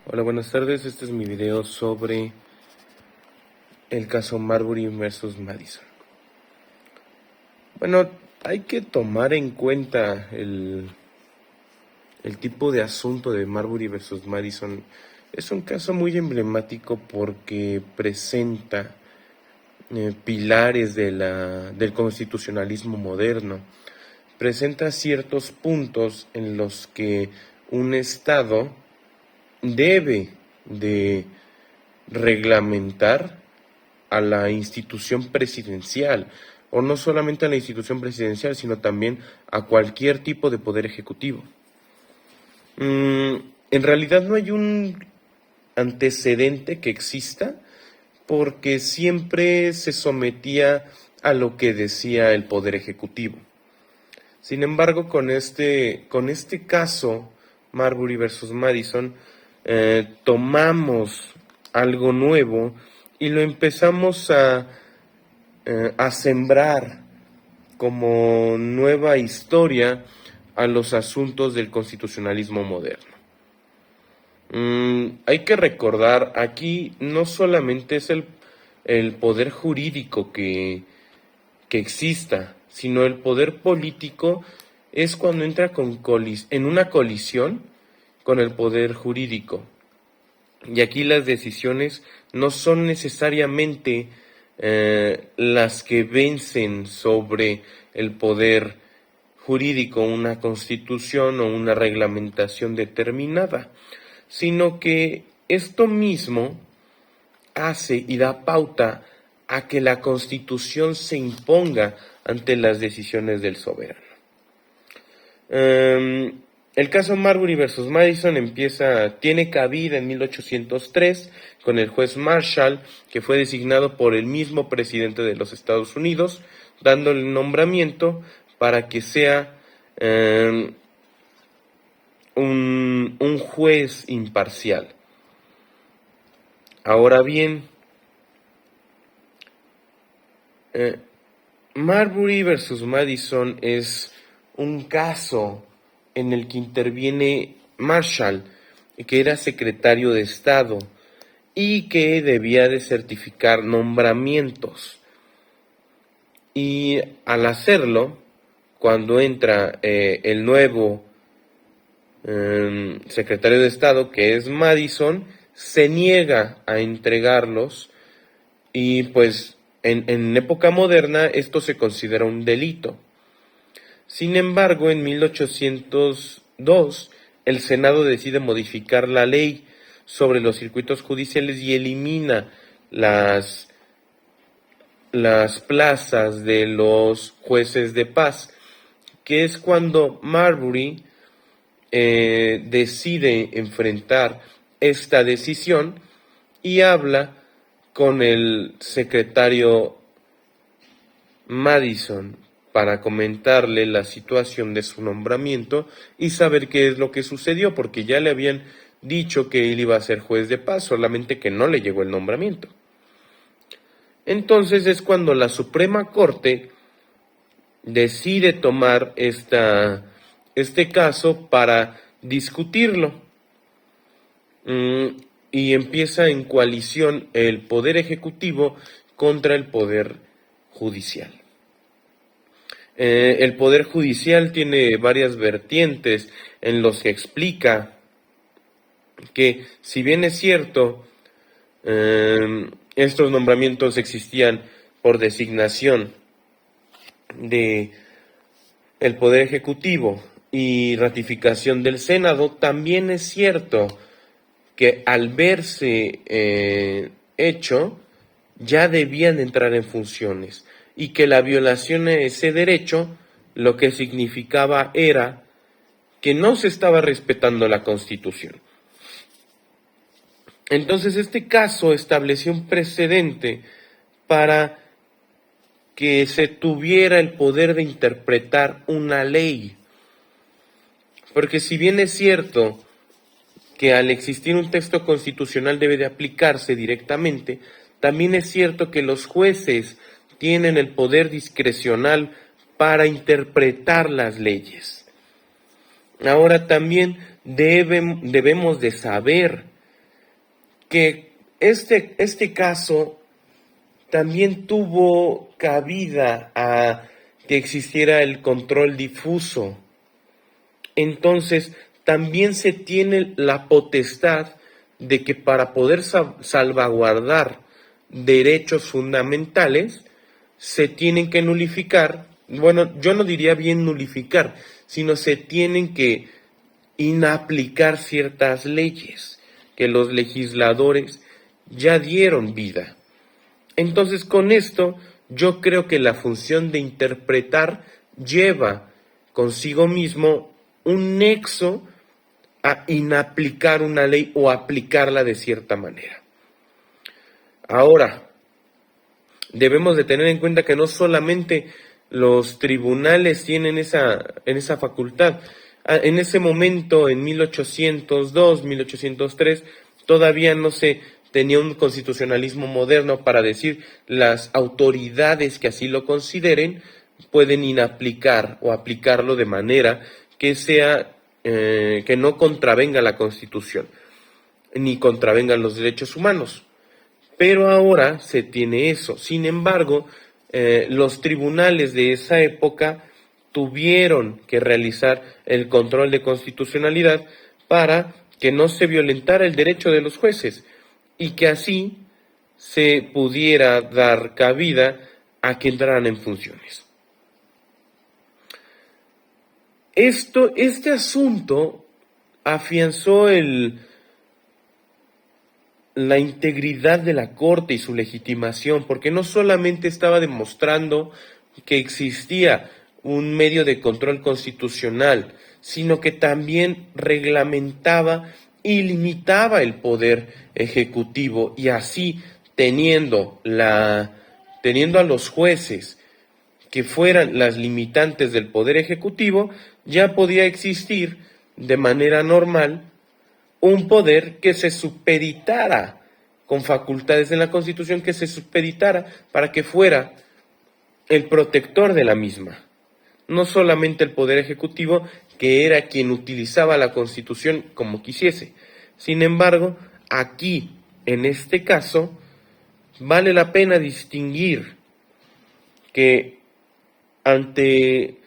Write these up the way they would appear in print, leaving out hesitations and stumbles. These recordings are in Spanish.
Hola, buenas tardes. Este es mi video sobre el caso Marbury versus Madison. Bueno, hay que tomar en cuenta el tipo de asunto de Marbury versus Madison. Es un caso muy emblemático porque presenta pilares del constitucionalismo moderno. Presenta ciertos puntos en los que un Estado debe de reglamentar a la institución presidencial, o no solamente a la institución presidencial, sino también a cualquier tipo de poder ejecutivo. En realidad no hay un antecedente que exista, porque siempre se sometía a lo que decía el poder ejecutivo. Sin embargo, con este caso, Marbury versus Madison, tomamos algo nuevo y lo empezamos a sembrar como nueva historia a los asuntos del constitucionalismo moderno. Hay que recordar, aquí no solamente es el poder jurídico que exista, sino el poder político es cuando entra en una colisión con el poder jurídico. Y aquí las decisiones no son necesariamente las que vencen sobre el poder jurídico, una constitución o una reglamentación determinada, sino que esto mismo hace y da pauta a que la Constitución se imponga ante las decisiones del soberano. El caso Marbury versus Madison tiene cabida en 1803 con el juez Marshall, que fue designado por el mismo presidente de los Estados Unidos, dándole el nombramiento para que sea un juez imparcial. Ahora bien, Marbury versus Madison es un caso en el que interviene Marshall, que era secretario de Estado y que debía de certificar nombramientos. Y al hacerlo, cuando entra el nuevo secretario de Estado, que es Madison, se niega a entregarlos y pues en época moderna esto se considera un delito. Sin embargo, en 1802 el Senado decide modificar la ley sobre los circuitos judiciales y elimina las plazas de los jueces de paz, que es cuando Marbury decide enfrentar esta decisión y habla con el secretario Madison para comentarle la situación de su nombramiento y saber qué es lo que sucedió, porque ya le habían dicho que él iba a ser juez de paz, solamente que no le llegó el nombramiento. Entonces es cuando la Suprema Corte decide tomar este caso para discutirlo. Y empieza en coalición el Poder Ejecutivo contra el Poder Judicial. El Poder Judicial tiene varias vertientes en los que explica que, si bien es cierto, estos nombramientos existían por designación de el Poder Ejecutivo y ratificación del Senado, también es cierto que al verse hecho, ya debían entrar en funciones y que la violación a ese derecho lo que significaba era que no se estaba respetando la Constitución. Entonces este caso estableció un precedente para que se tuviera el poder de interpretar una ley. Porque si bien es cierto que al existir un texto constitucional debe de aplicarse directamente, también es cierto que los jueces tienen el poder discrecional para interpretar las leyes. Ahora también debemos de saber que este caso también tuvo cabida a que existiera el control difuso. Entonces, también se tiene la potestad de que para poder salvaguardar derechos fundamentales, se tienen que nulificar, bueno, yo no diría bien nulificar, sino se tienen que inaplicar ciertas leyes que los legisladores ya dieron vida. Entonces, con esto, yo creo que la función de interpretar lleva consigo mismo un nexo a inaplicar una ley o aplicarla de cierta manera. Ahora, debemos de tener en cuenta que no solamente los tribunales tienen esa facultad. En ese momento, en 1802, 1803, todavía no se tenía un constitucionalismo moderno para decir las autoridades que así lo consideren pueden inaplicar o aplicarlo de manera que sea que no contravenga la Constitución ni contravengan los derechos humanos. Pero ahora se tiene eso. Sin embargo, los tribunales de esa época tuvieron que realizar el control de constitucionalidad para que no se violentara el derecho de los jueces y que así se pudiera dar cabida a que entraran en funciones. Este asunto afianzó la integridad de la Corte y su legitimación, porque no solamente estaba demostrando que existía un medio de control constitucional, sino que también reglamentaba y limitaba el poder ejecutivo, y así teniendo a los jueces que fueran las limitantes del poder ejecutivo, ya podía existir de manera normal un poder que se supeditara con facultades en la Constitución, que se supeditara para que fuera el protector de la misma. No solamente el poder ejecutivo, que era quien utilizaba la Constitución como quisiese. Sin embargo, aquí, en este caso, vale la pena distinguir que ante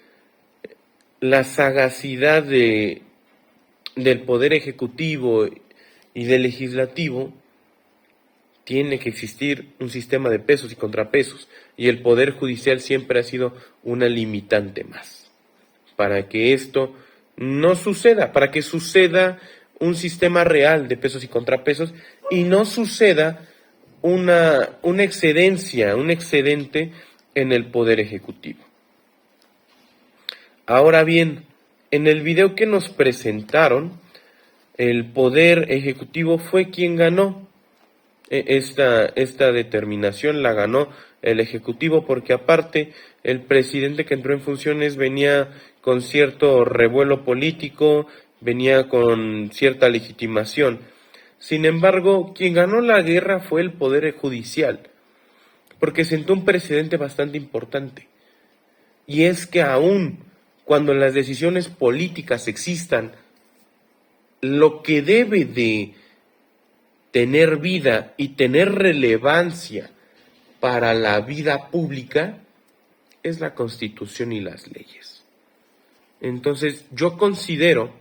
la sagacidad del poder ejecutivo y del legislativo, tiene que existir un sistema de pesos y contrapesos, y el poder judicial siempre ha sido una limitante más. Para que esto no suceda, para que suceda un sistema real de pesos y contrapesos y no suceda una excedencia, un excedente en el poder ejecutivo. Ahora bien, en el video que nos presentaron, el poder ejecutivo fue quien ganó. Esta determinación la ganó el ejecutivo, porque aparte el presidente que entró en funciones venía con cierto revuelo político, venía con cierta legitimación. Sin embargo, quien ganó la guerra fue el poder judicial, porque sentó un precedente bastante importante, y es que aún cuando las decisiones políticas existan, lo que debe de tener vida y tener relevancia para la vida pública es la Constitución y las leyes. Entonces, yo considero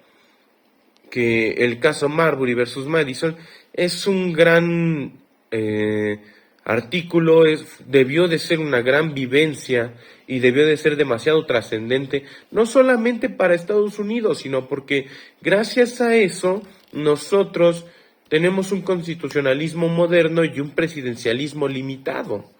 que el caso Marbury versus Madison es un gran artículo, debió de ser una gran vivencia y debió de ser demasiado trascendente, no solamente para Estados Unidos, sino porque gracias a eso nosotros tenemos un constitucionalismo moderno y un presidencialismo limitado.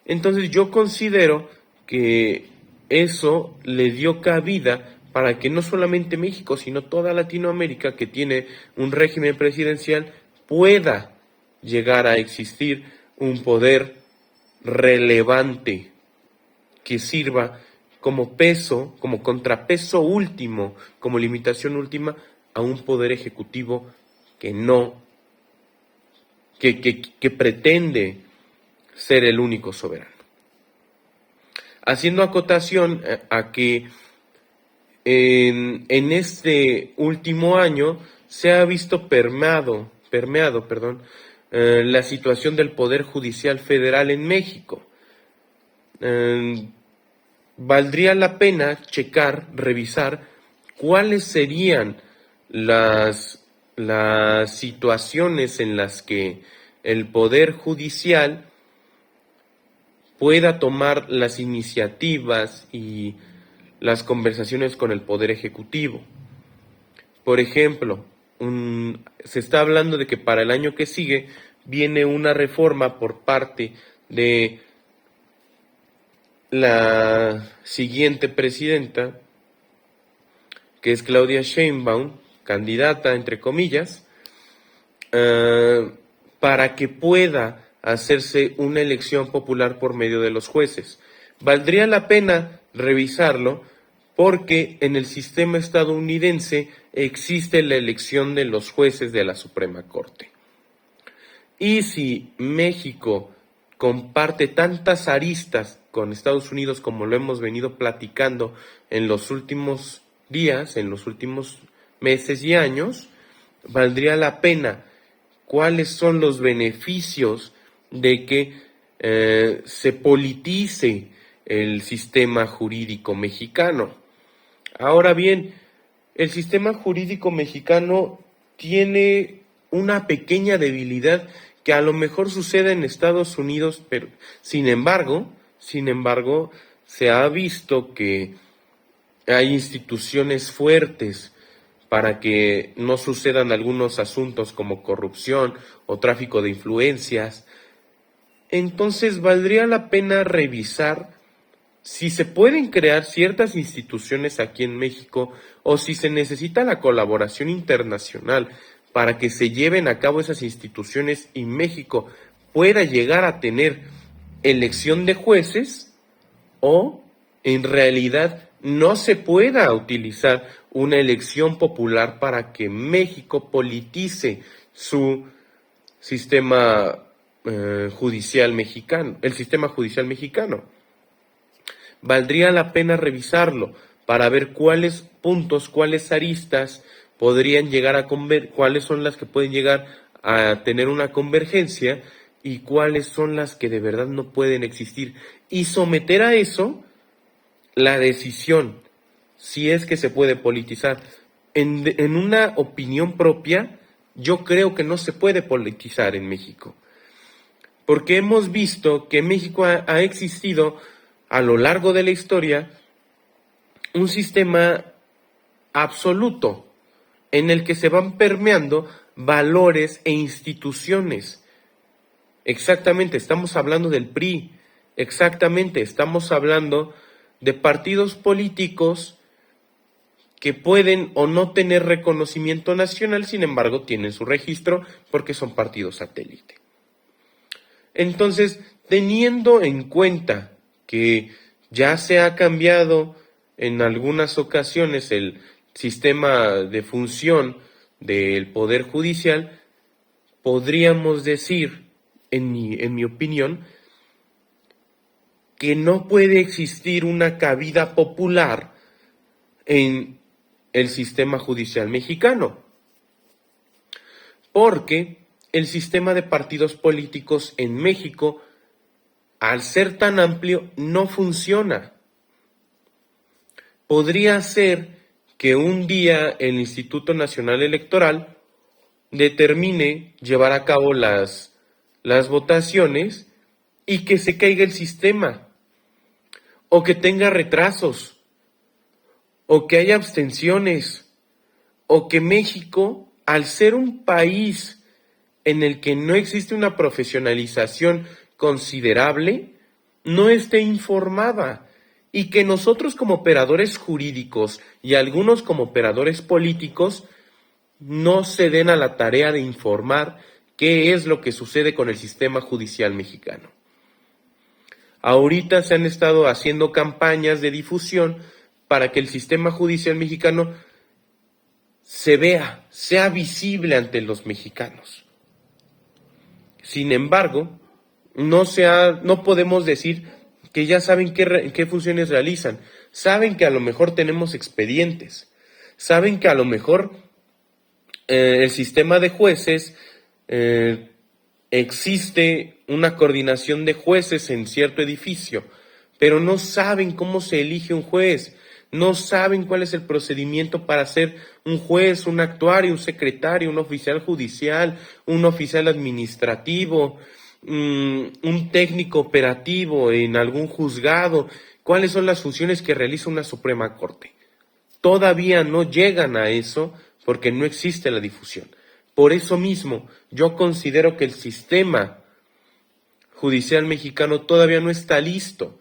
Entonces yo considero que eso le dio cabida para que no solamente México, sino toda Latinoamérica, que tiene un régimen presidencial, pueda llegar a existir un poder relevante que sirva como peso, como contrapeso último, como limitación última a un poder ejecutivo que pretende ser el único soberano. Haciendo acotación a que en este último año se ha visto permeado la situación del Poder Judicial Federal en México. Valdría la pena checar, revisar cuáles serían las situaciones en las que el Poder Judicial pueda tomar las iniciativas y las conversaciones con el Poder Ejecutivo. Por ejemplo, se está hablando de que para el año que sigue viene una reforma por parte de la siguiente presidenta, que es Claudia Sheinbaum, candidata, entre comillas, para que pueda hacerse una elección popular por medio de los jueces. Valdría la pena revisarlo porque en el sistema estadounidense existe la elección de los jueces de la Suprema Corte. Y si México comparte tantas aristas con Estados Unidos como lo hemos venido platicando en los últimos días, en los últimos meses y años, valdría la pena cuáles son los beneficios de que se politice el sistema jurídico mexicano. Ahora bien, el sistema jurídico mexicano tiene una pequeña debilidad que a lo mejor sucede en Estados Unidos, pero sin embargo, se ha visto que hay instituciones fuertes para que no sucedan algunos asuntos como corrupción o tráfico de influencias. Entonces valdría la pena revisar si se pueden crear ciertas instituciones aquí en México o si se necesita la colaboración internacional para que se lleven a cabo esas instituciones y México pueda llegar a tener elección de jueces, o en realidad no se pueda utilizar una elección popular para que México politice su sistema judicial mexicano, el sistema judicial mexicano. Valdría la pena revisarlo para ver cuáles puntos, cuáles aristas podrían llegar a cuáles son las que pueden llegar a tener una convergencia y cuáles son las que de verdad no pueden existir, y someter a eso la decisión, si es que se puede politizar. En una opinión propia, yo creo que no se puede politizar en México, porque hemos visto que en México ha existido a lo largo de la historia un sistema absoluto en el que se van permeando valores e instituciones. Exactamente, estamos hablando del PRI, exactamente, estamos hablando de partidos políticos que pueden o no tener reconocimiento nacional, sin embargo tienen su registro porque son partidos satélite. Entonces, teniendo en cuenta que ya se ha cambiado en algunas ocasiones el sistema de función del Poder Judicial, podríamos decir, en mi opinión, que no puede existir una cabida popular en el sistema judicial mexicano, porque el sistema de partidos políticos en México, al ser tan amplio, no funciona. Podría ser que un día el Instituto Nacional Electoral determine llevar a cabo las votaciones y que se caiga el sistema, o que tenga retrasos, o que haya abstenciones, o que México, al ser un país en el que no existe una profesionalización considerable, no esté informada, y que nosotros como operadores jurídicos y algunos como operadores políticos no se den a la tarea de informar qué es lo que sucede con el sistema judicial mexicano. Ahorita se han estado haciendo campañas de difusión para que el sistema judicial mexicano se vea, sea visible ante los mexicanos. Sin embargo, no podemos decir que ya saben qué funciones realizan. Saben que a lo mejor tenemos expedientes. Saben que a lo mejor el sistema de jueces existe una coordinación de jueces en cierto edificio, pero no saben cómo se elige un juez, no saben cuál es el procedimiento para ser un juez, un actuario, un secretario, un oficial judicial, un oficial administrativo, un técnico operativo en algún juzgado, cuáles son las funciones que realiza una Suprema Corte. Todavía no llegan a eso porque no existe la difusión. Por eso mismo, yo considero que el sistema judicial mexicano todavía no está listo,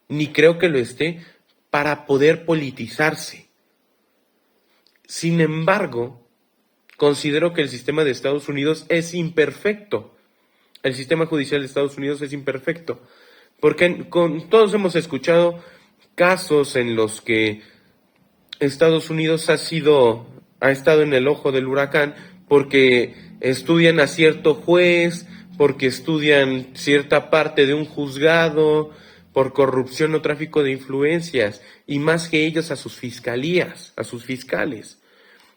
ni creo que lo esté, para poder politizarse. Sin embargo, considero que el sistema de Estados Unidos es imperfecto. El sistema judicial de Estados Unidos es imperfecto, porque todos hemos escuchado casos en los que Estados Unidos ha estado en el ojo del huracán porque estudian a cierto juez, porque estudian cierta parte de un juzgado, por corrupción o tráfico de influencias, y más que ellos a sus fiscalías, a sus fiscales.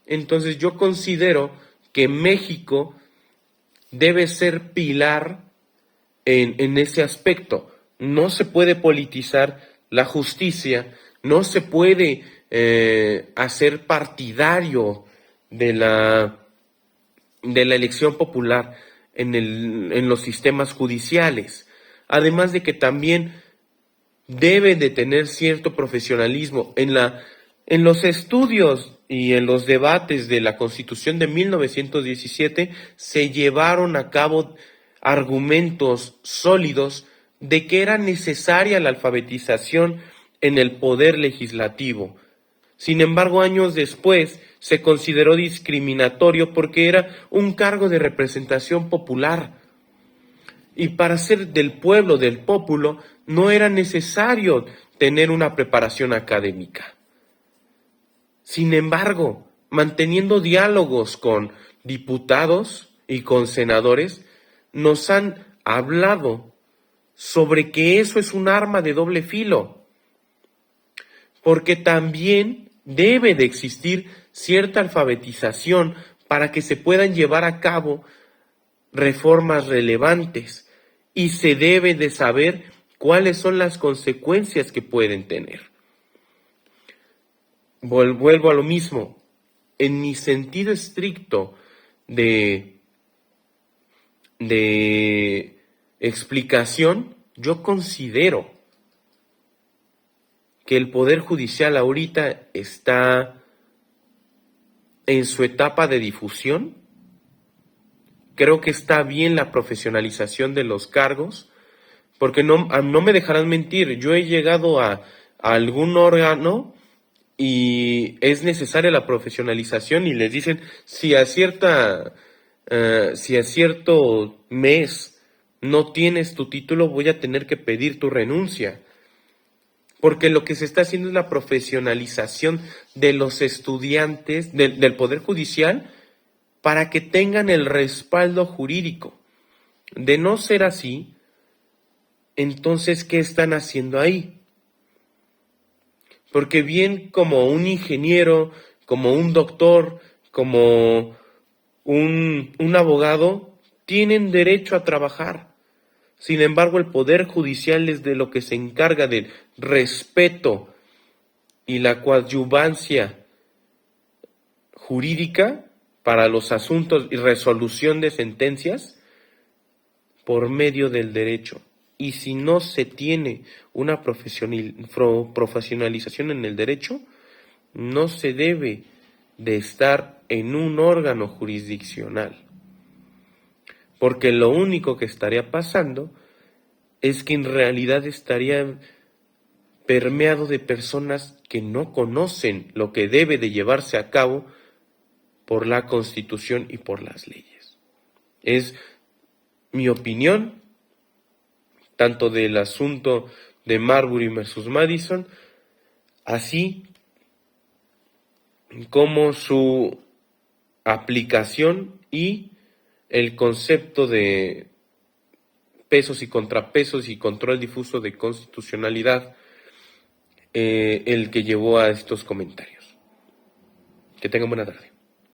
Entonces yo considero que México debe ser pilar en ese aspecto. No se puede politizar la justicia, no se puede hacer partidario de la elección popular en los sistemas judiciales. Además de que también debe de tener cierto profesionalismo. En los estudios y en los debates de la Constitución de 1917 se llevaron a cabo argumentos sólidos de que era necesaria la alfabetización en el poder legislativo. Sin embargo, años después se consideró discriminatorio porque era un cargo de representación popular. Y para ser del pueblo, del pópulo, no era necesario tener una preparación académica. Sin embargo, manteniendo diálogos con diputados y con senadores, nos han hablado sobre que eso es un arma de doble filo, porque también debe de existir cierta alfabetización para que se puedan llevar a cabo reformas relevantes y se debe de saber cuáles son las consecuencias que pueden tener. Vuelvo a lo mismo, en mi sentido estricto de explicación, yo considero que el Poder Judicial ahorita está en su etapa de difusión. Creo que está bien la profesionalización de los cargos, porque no me dejarán mentir, yo he llegado a algún órgano y es necesaria la profesionalización y les dicen, si a cierto mes no tienes tu título, voy a tener que pedir tu renuncia. Porque lo que se está haciendo es la profesionalización de los estudiantes del Poder Judicial para que tengan el respaldo jurídico. De no ser así, entonces, ¿qué están haciendo ahí? Porque bien como un ingeniero, como un doctor, como un abogado, tienen derecho a trabajar. Sin embargo, el Poder Judicial es de lo que se encarga del respeto y la coadyuvancia jurídica para los asuntos y resolución de sentencias por medio del derecho. Y si no se tiene una profesionalización en el derecho, no se debe de estar en un órgano jurisdiccional. Porque lo único que estaría pasando es que en realidad estaría permeado de personas que no conocen lo que debe de llevarse a cabo por la Constitución y por las leyes. Es mi opinión, tanto del asunto de Marbury versus Madison, así como su aplicación y el concepto de pesos y contrapesos y control difuso de constitucionalidad, el que llevó a estos comentarios. Que tengan buena tarde.